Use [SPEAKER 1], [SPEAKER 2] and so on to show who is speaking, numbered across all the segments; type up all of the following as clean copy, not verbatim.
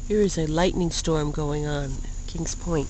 [SPEAKER 1] Here is a lightning storm going on at Kings Point.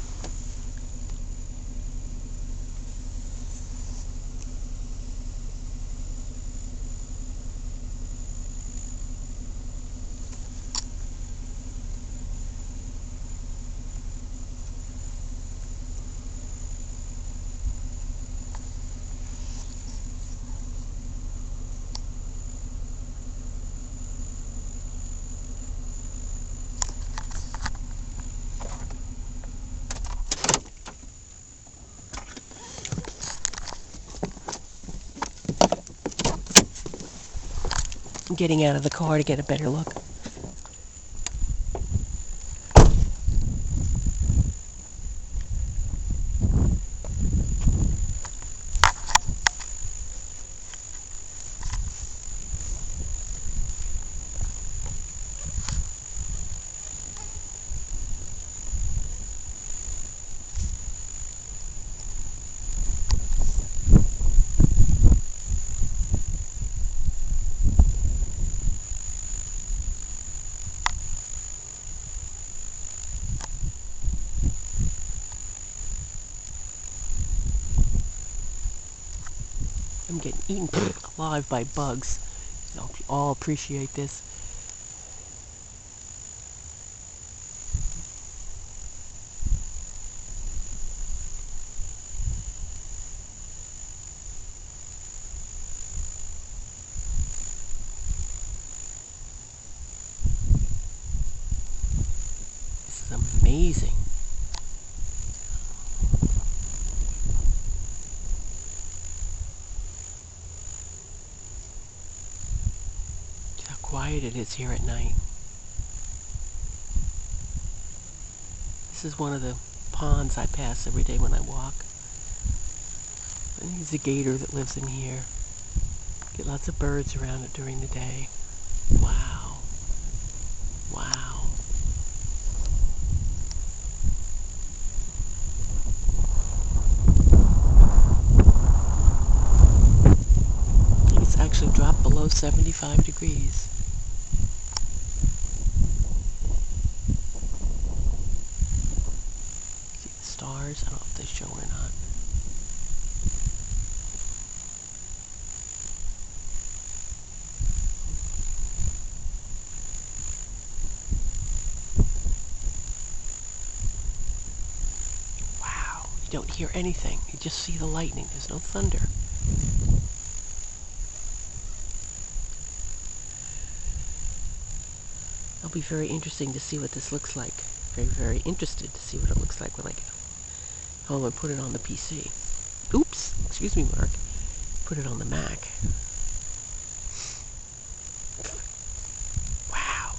[SPEAKER 1] I'm getting out of the car to get a better look. I'm getting eaten alive by bugs. I hope you all appreciate this. This is amazing. How quiet it is here at night. This is one of the ponds I pass every day when I walk. And he's a gator that lives in here. Get lots of birds around it during the day. Wow. Wow. It's actually dropped below 75 degrees. See the stars? I don't know if they show or not. Wow. You don't hear anything. You just see the lightning. There's no thunder. It'll be very interesting to see what this looks like. Very, very interested to see what it looks like when I get home and put it on the PC. Oops, excuse me, Mark. Put it on the Mac. Wow. Wow.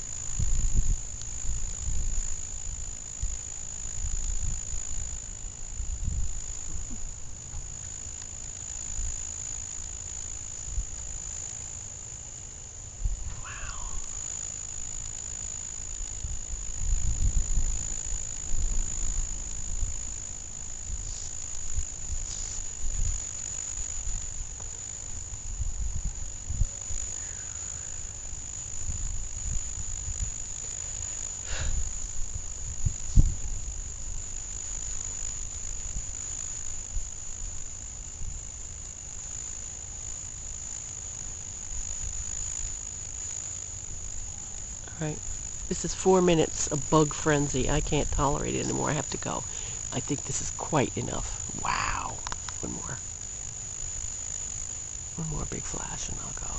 [SPEAKER 1] Right. This is 4 minutes of bug frenzy. I can't tolerate it anymore. I have to go. I think this is quite enough. Wow. One more. One more big flash and I'll go.